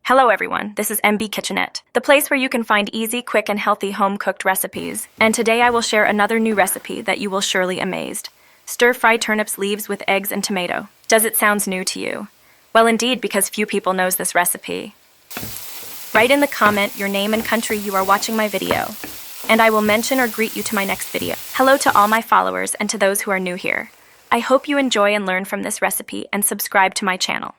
Hello everyone, this is MB Kitchenette, the place where you can find easy, quick, and healthy home-cooked recipes. And today I will share another new recipe that you will surely amazed. Stir-fry turnips leaves with eggs and tomato. Does it sound new to you? Well indeed, because few people knows this recipe. Write in the comment your name and country you are watching my video, and I will mention or greet you to my next video. Hello to all my followers and to those who are new here. I hope you enjoy and learn from this recipe and subscribe to my channel.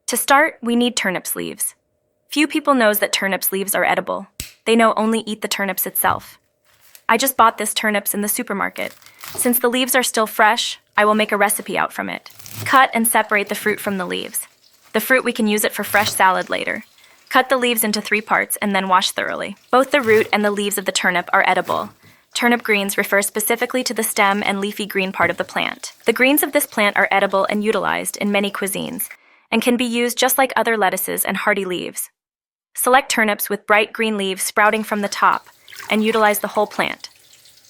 To start, we need turnips leaves. Few people knows that turnips leaves are edible. They know only eat the turnips itself. I just bought this turnips in the supermarket. Since the leaves are still fresh, I will make a recipe out from it. Cut and separate the fruit from the leaves. The fruit we can use it for fresh salad later. Cut the leaves into 3 parts and then wash thoroughly. Both the root and the leaves of the turnip are edible. Turnip greens refer specifically to the stem and leafy green part of the plant. The greens of this plant are edible and utilized in many cuisines, and can be used just like other lettuces and hardy leaves. Select turnips with bright green leaves sprouting from the top, and utilize the whole plant.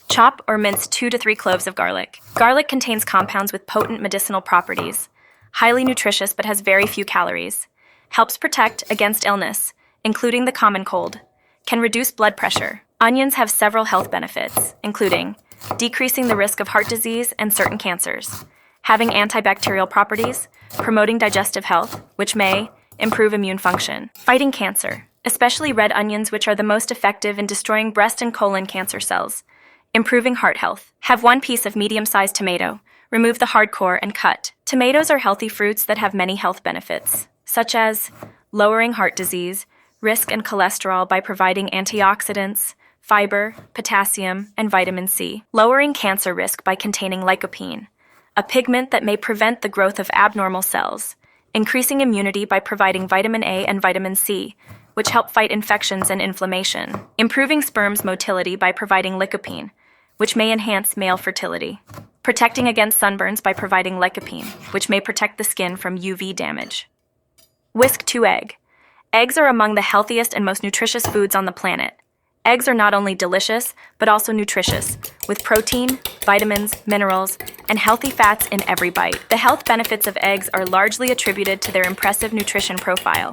Chop or mince 2 to 3 cloves of garlic. Garlic contains compounds with potent medicinal properties, highly nutritious but has very few calories, helps protect against illness, including the common cold, can reduce blood pressure. Onions have several health benefits, including decreasing the risk of heart disease and certain cancers, having antibacterial properties, promoting digestive health, which may improve immune function, fighting cancer, especially red onions, which are the most effective in destroying breast and colon cancer cells, improving heart health. Have 1 piece of medium-sized tomato, remove the hard core and cut. Tomatoes are healthy fruits that have many health benefits, such as lowering heart disease, risk and cholesterol by providing antioxidants, fiber, potassium, and vitamin C, lowering cancer risk by containing lycopene, a pigment that may prevent the growth of abnormal cells, increasing immunity by providing vitamin A and vitamin C, which help fight infections and inflammation, improving sperm's motility by providing lycopene, which may enhance male fertility, protecting against sunburns by providing lycopene, which may protect the skin from UV damage. Whisk 2 egg. Eggs are among the healthiest and most nutritious foods on the planet. Eggs are not only delicious, but also nutritious, with protein, vitamins, minerals, and healthy fats in every bite. The health benefits of eggs are largely attributed to their impressive nutrition profile,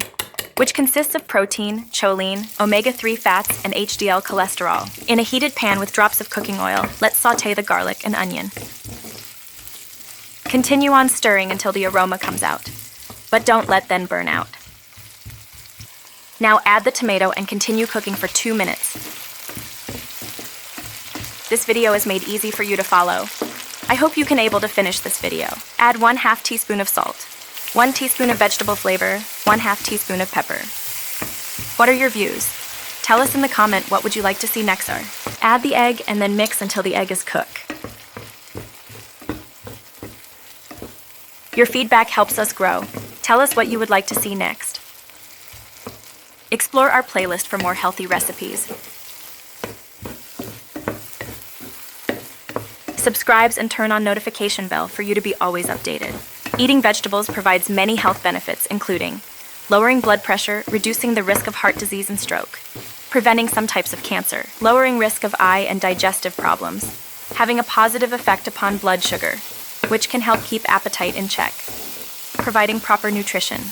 which consists of protein, choline, omega-3 fats, and HDL cholesterol. In a heated pan with drops of cooking oil, let's sauté the garlic and onion. Continue on stirring until the aroma comes out, but don't let them burn out. Now add the tomato and continue cooking for 2 minutes. This video is made easy for you to follow. I hope you can able to finish this video. Add 1/2 teaspoon of salt, 1 teaspoon of vegetable flavor, 1/2 teaspoon of pepper. What are your views? Tell us in the comment what would you like to see next. Add the egg and then mix until the egg is cooked. Your feedback helps us grow. Tell us what you would like to see next. Explore our playlist for more healthy recipes. Subscribe and turn on notification bell for you to be always updated. Eating vegetables provides many health benefits, including lowering blood pressure, reducing the risk of heart disease and stroke, preventing some types of cancer, lowering risk of eye and digestive problems, having a positive effect upon blood sugar, which can help keep appetite in check, providing proper nutrition,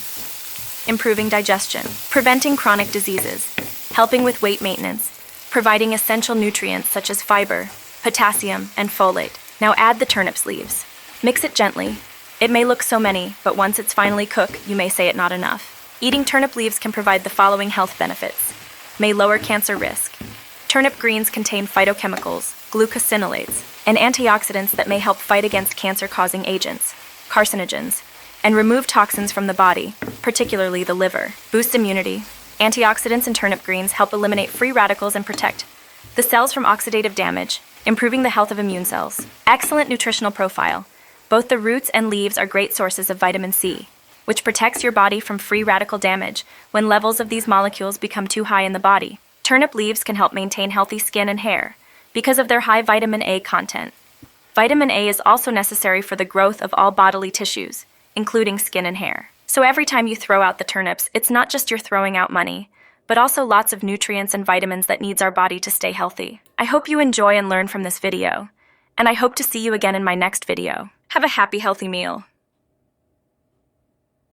improving digestion, preventing chronic diseases, helping with weight maintenance, providing essential nutrients such as fiber, potassium, and folate. Now add the turnips leaves. Mix it gently. It may look so many, but once it's finally cooked, you may say it not enough. Eating turnip leaves can provide the following health benefits. May lower cancer risk. Turnip greens contain phytochemicals, glucosinolates, and antioxidants that may help fight against cancer-causing agents, carcinogens, and remove toxins from the body, particularly the liver. Boosts immunity. Antioxidants in turnip greens help eliminate free radicals and protect the cells from oxidative damage, improving the health of immune cells. Excellent nutritional profile. Both the roots and leaves are great sources of vitamin C, which protects your body from free radical damage when levels of these molecules become too high in the body. Turnip leaves can help maintain healthy skin and hair because of their high vitamin A content. Vitamin A is also necessary for the growth of all bodily tissues, including skin and hair. So every time you throw out the turnips, it's not just you're throwing out money, but also lots of nutrients and vitamins that needs our body to stay healthy. I hope you enjoy and learn from this video, and I hope to see you again in my next video. Have a happy, healthy meal.